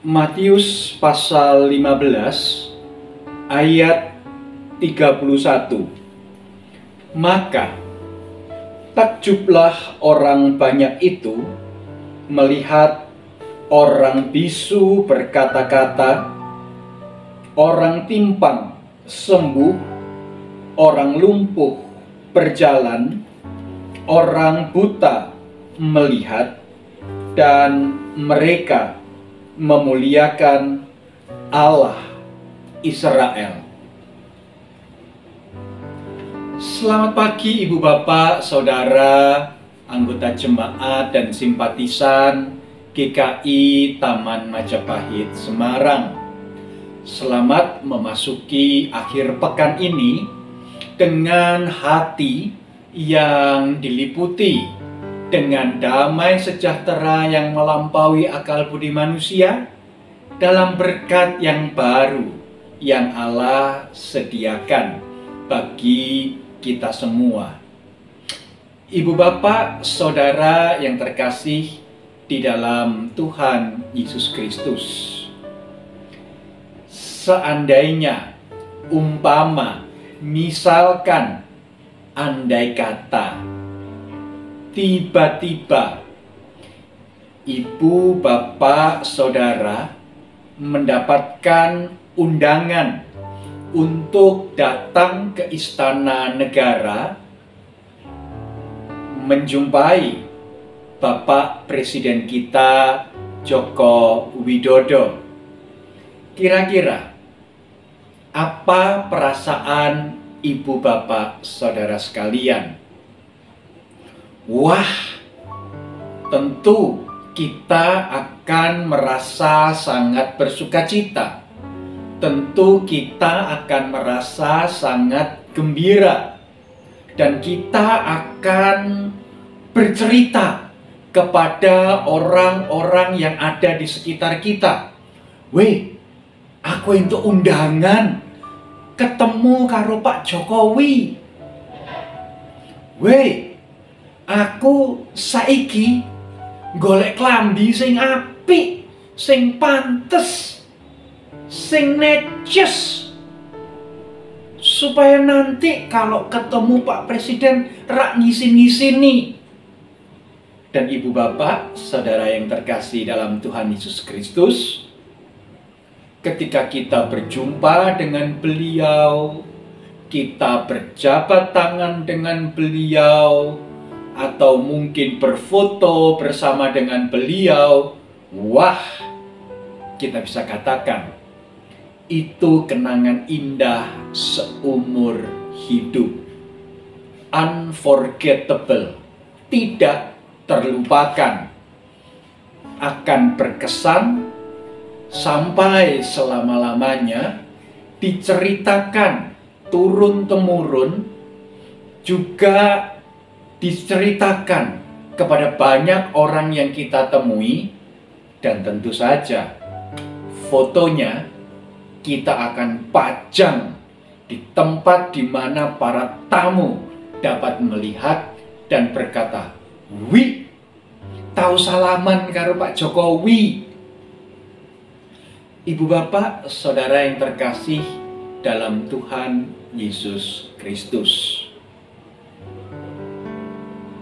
Matius pasal 15 ayat 31. Maka takjublah orang banyak itu melihat orang bisu berkata-kata, orang timpang sembuh, orang lumpuh berjalan, orang buta melihat, dan mereka memuliakan Allah Israel. Selamat pagi Ibu Bapak, Saudara, anggota jemaat dan simpatisan GKI Taman Majapahit Semarang. Selamat memasuki akhir pekan ini dengan hati yang diliputi dengan damai sejahtera yang melampaui akal budi manusia dalam berkat yang baru yang Allah sediakan bagi kita semua. Ibu bapak, saudara yang terkasih di dalam Tuhan Yesus Kristus. Seandainya, umpama, misalkan, andai kata, tiba-tiba ibu, bapak, saudara mendapatkan undangan untuk datang ke istana negara menjumpai Bapak Presiden kita Joko Widodo. Kira-kira apa perasaan ibu, bapak, saudara sekalian? Wah, tentu kita akan merasa sangat bersukacita. Tentu kita akan merasa sangat gembira. Dan kita akan bercerita kepada orang-orang yang ada di sekitar kita. Weh, aku itu undangan ketemu karo Pak Jokowi. Weh, aku saiki golek klambi sing apik, sing pantes, sing neces, supaya nanti kalau ketemu Pak Presiden rak ngisin-ngisini. Dan ibu bapak, saudara yang terkasih dalam Tuhan Yesus Kristus, ketika kita berjumpa dengan beliau, kita berjabat tangan dengan beliau, atau mungkin berfoto bersama dengan beliau, wah, kita bisa katakan itu kenangan indah seumur hidup, unforgettable, tidak terlupakan, akan berkesan sampai selama-lamanya, diceritakan turun-temurun, juga diceritakan kepada banyak orang yang kita temui, dan tentu saja fotonya kita akan pajang di tempat di mana para tamu dapat melihat dan berkata, "Wih, tahu salaman karo Pak Jokowi." Ibu bapak, saudara yang terkasih dalam Tuhan Yesus Kristus.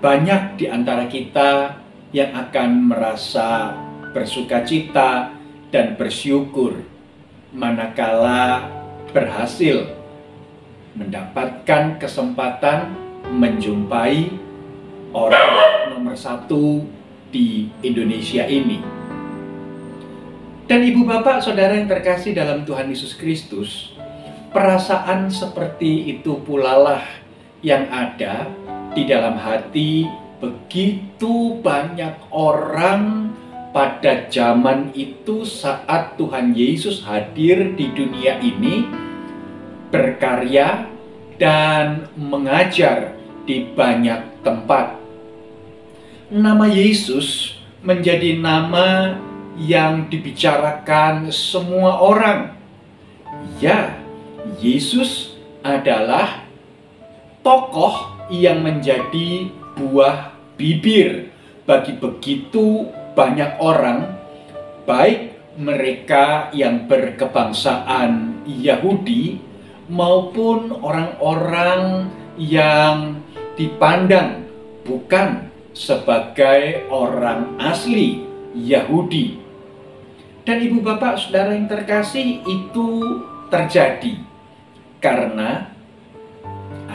Banyak di antara kita yang akan merasa bersukacita dan bersyukur manakala berhasil mendapatkan kesempatan menjumpai orang nomor satu di Indonesia ini. Dan ibu bapak, saudara yang terkasih dalam Tuhan Yesus Kristus, perasaan seperti itu pula lah yang ada di dalam hati begitu banyak orang pada zaman itu saat Tuhan Yesus hadir di dunia ini, berkarya dan mengajar di banyak tempat. Nama Yesus menjadi nama yang dibicarakan semua orang. Ya, Yesus adalah tokoh yang menjadi buah bibir bagi begitu banyak orang, baik mereka yang berkebangsaan Yahudi maupun orang-orang yang dipandang bukan sebagai orang asli Yahudi. Dan ibu bapak saudara yang terkasih, itu terjadi karena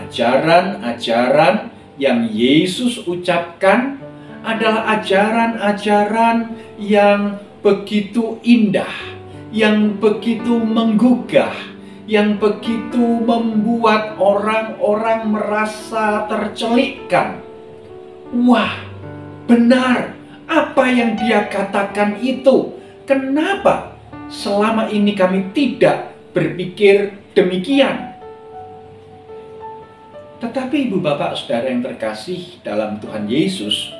ajaran-ajaran yang Yesus ucapkan adalah ajaran-ajaran yang begitu indah, yang begitu menggugah, yang begitu membuat orang-orang merasa tercelikkan. Wah, benar apa yang dia katakan itu. Kenapa selama ini kami tidak berpikir demikian? Tetapi ibu bapak saudara yang terkasih dalam Tuhan Yesus,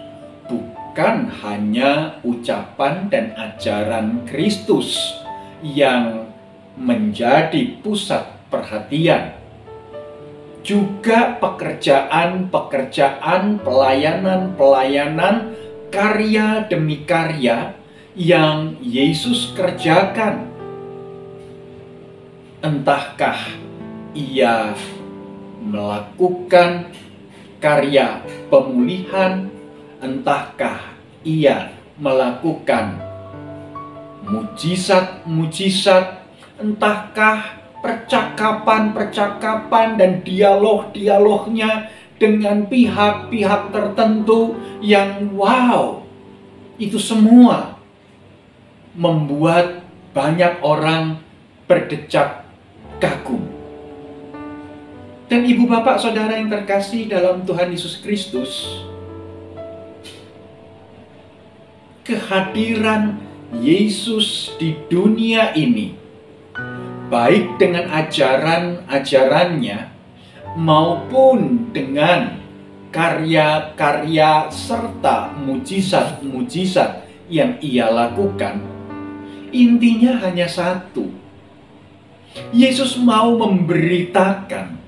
bukan hanya ucapan dan ajaran Kristus yang menjadi pusat perhatian, juga pekerjaan-pekerjaan, pelayanan-pelayanan, karya demi karya yang Yesus kerjakan. Entahkah ia melakukan karya pemulihan, entahkah ia melakukan mujizat-mujizat, entahkah percakapan-percakapan dan dialog-dialognya dengan pihak-pihak tertentu yang wow, itu semua membuat banyak orang berdecak kagum. Dan ibu bapak saudara yang terkasih dalam Tuhan Yesus Kristus, kehadiran Yesus di dunia ini, baik dengan ajaran-ajarannya maupun dengan karya-karya serta mujizat-mujizat yang ia lakukan, intinya hanya satu. Yesus mau memberitakan,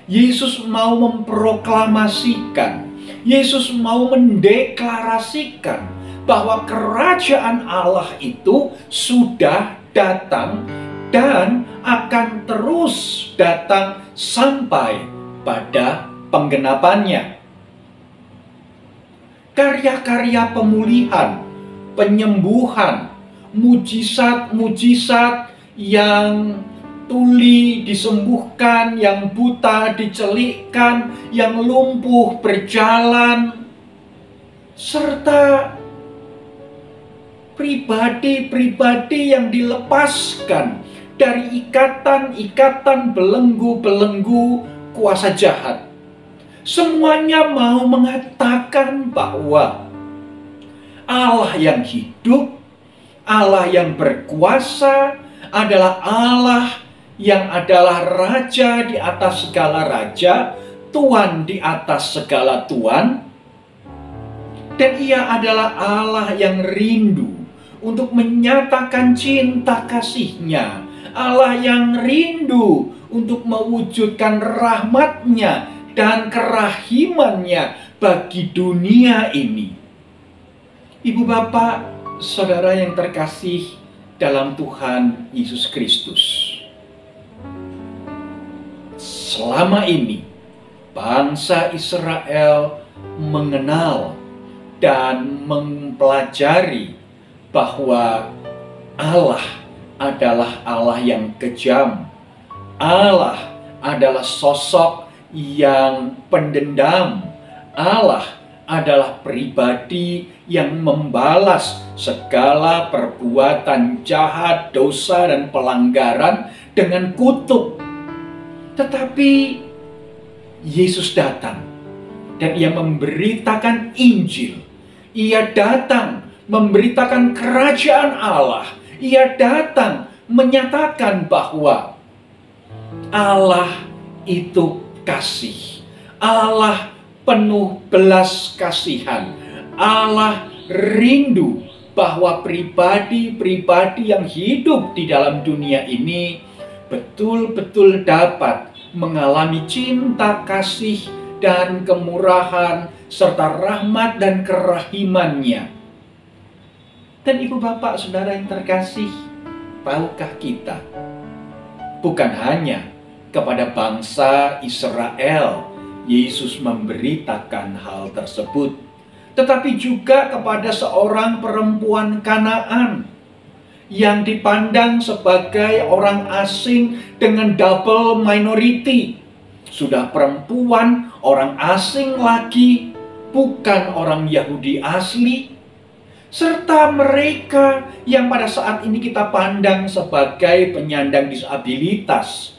Yesus mau memproklamasikan, Yesus mau mendeklarasikan bahwa kerajaan Allah itu sudah datang dan akan terus datang sampai pada penggenapannya. Karya-karya pemulihan, penyembuhan, mujizat-mujizat yang tuli disembuhkan, yang buta dicelikkan, yang lumpuh berjalan, serta pribadi-pribadi yang dilepaskan dari ikatan-ikatan belenggu-belenggu kuasa jahat. Semuanya mau mengatakan bahwa Allah yang hidup, Allah yang berkuasa adalah Allah yang adalah Raja di atas segala raja, Tuan di atas segala tuan. Dan ia adalah Allah yang rindu untuk menyatakan cinta kasih-Nya, Allah yang rindu untuk mewujudkan rahmat-Nya dan kerahiman-Nya bagi dunia ini. Ibu bapak, saudara yang terkasih dalam Tuhan Yesus Kristus, selama ini bangsa Israel mengenal dan mempelajari bahwa Allah adalah Allah yang kejam. Allah adalah sosok yang pendendam. Allah adalah pribadi yang membalas segala perbuatan jahat, dosa, dan pelanggaran dengan kutuk. Tetapi Yesus datang dan ia memberitakan Injil. Ia datang memberitakan kerajaan Allah. Ia datang menyatakan bahwa Allah itu kasih. Allah penuh belas kasihan. Allah rindu bahwa pribadi-pribadi yang hidup di dalam dunia ini betul-betul dapat mengalami cinta kasih dan kemurahan serta rahmat dan kerahiman-Nya. Dan ibu bapak saudara yang terkasih, tahukah kita, bukan hanya kepada bangsa Israel Yesus memberitakan hal tersebut, tetapi juga kepada seorang perempuan Kanaan yang dipandang sebagai orang asing dengan double minority. Sudah perempuan, orang asing lagi, bukan orang Yahudi asli. Serta mereka yang pada saat ini kita pandang sebagai penyandang disabilitas.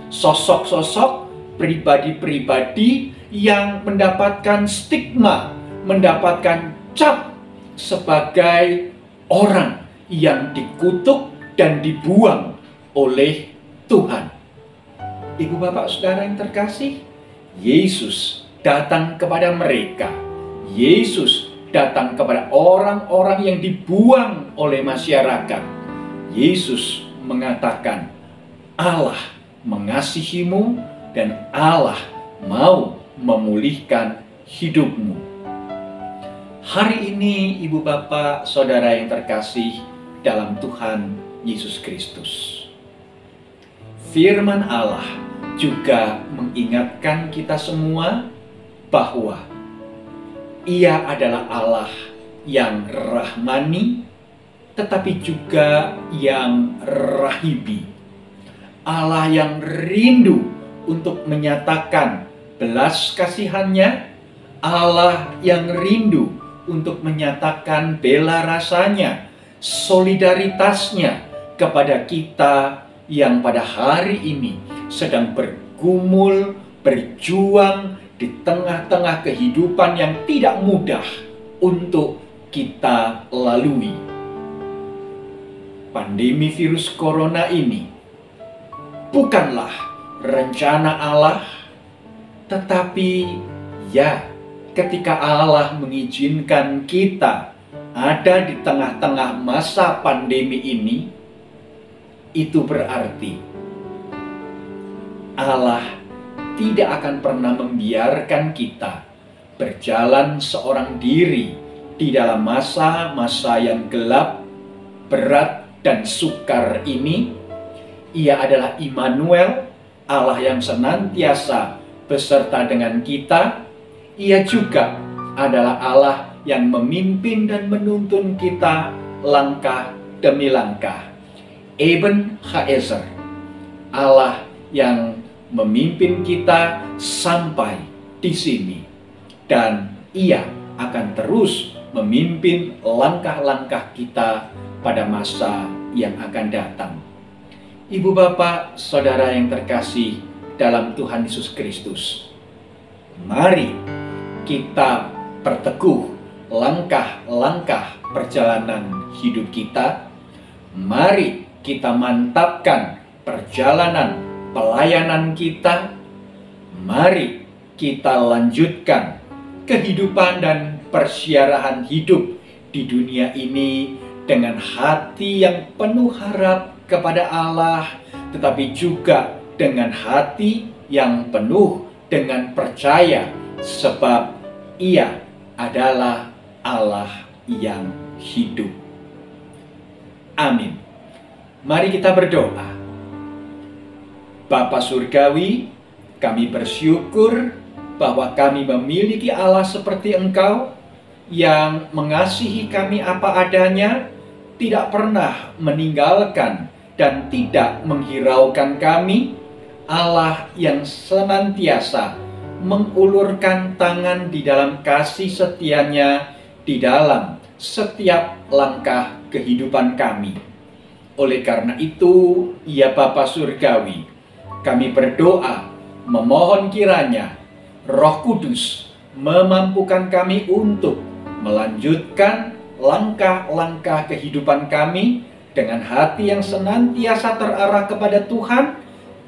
Sosok-sosok pribadi-pribadi yang mendapatkan stigma, mendapatkan cap sebagai orang yang dikutuk dan dibuang oleh Tuhan. Ibu bapak saudara yang terkasih, Yesus datang kepada mereka. Yesus datang kepada orang-orang yang dibuang oleh masyarakat. Yesus mengatakan, Allah mengasihimu dan Allah mau memulihkan hidupmu. Hari ini ibu bapak saudara yang terkasih dalam Tuhan Yesus Kristus, firman Allah juga mengingatkan kita semua bahwa Ia adalah Allah yang rahmani, tetapi juga yang rahibi. Allah yang rindu untuk menyatakan belas kasihannya, Allah yang rindu untuk menyatakan bela rasanya, solidaritasnya kepada kita yang pada hari ini sedang bergumul, berjuang di tengah-tengah kehidupan yang tidak mudah untuk kita lalui. Pandemi virus corona ini bukanlah rencana Allah, tetapi ya, ketika Allah mengizinkan kita ada di tengah-tengah masa pandemi ini, itu berarti Allah tidak akan pernah membiarkan kita berjalan seorang diri di dalam masa-masa yang gelap, berat, dan sukar ini. Ia adalah Immanuel, Allah yang senantiasa beserta dengan kita. Ia juga adalah Allah yang memimpin dan menuntun kita langkah demi langkah. Eben Haezer, Allah yang memimpin kita sampai di sini. Dan Ia akan terus memimpin langkah-langkah kita pada masa yang akan datang. Ibu bapak saudara yang terkasih dalam Tuhan Yesus Kristus, mari kita perteguh langkah-langkah perjalanan hidup kita. Mari kita mantapkan perjalanan pelayanan kita. Mari kita lanjutkan kehidupan dan persiarahan hidup di dunia ini dengan hati yang penuh harap kepada Allah, tetapi juga dengan hati yang penuh dengan percaya, sebab Ia adalah Allah yang hidup. Amin. Mari kita berdoa. Bapa Surgawi, kami bersyukur bahwa kami memiliki Allah seperti Engkau yang mengasihi kami apa adanya, tidak pernah meninggalkan dan tidak menghiraukan kami. Allah yang senantiasa mengulurkan tangan di dalam kasih setianya di dalam setiap langkah kehidupan kami. Oleh karena itu, ya Bapa Surgawi, kami berdoa memohon kiranya Roh Kudus memampukan kami untuk melanjutkan langkah-langkah kehidupan kami dengan hati yang senantiasa terarah kepada Tuhan,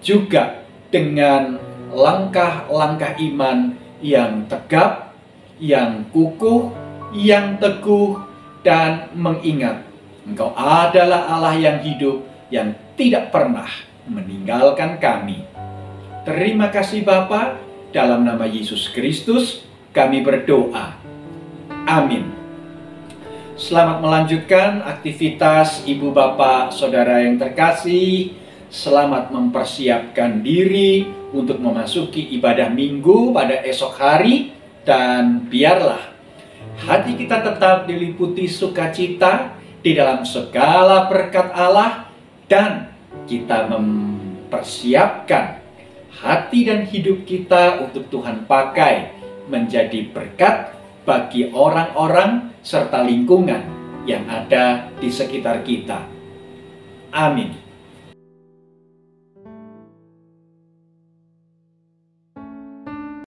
juga dengan langkah-langkah iman yang tegap, yang kukuh, yang teguh, dan mengingat Engkau adalah Allah yang hidup, yang tidak pernah meninggalkan kami. Terima kasih Bapa, dalam nama Yesus Kristus kami berdoa. Amin. Selamat melanjutkan aktivitas ibu bapak saudara yang terkasih. Selamat mempersiapkan diri untuk memasuki ibadah minggu pada esok hari. Dan biarlah hati kita tetap diliputi sukacita di dalam segala berkat Allah. Dan kita mempersiapkan hati dan hidup kita untuk Tuhan pakai menjadi berkat bagi orang-orang serta lingkungan yang ada di sekitar kita. Amin.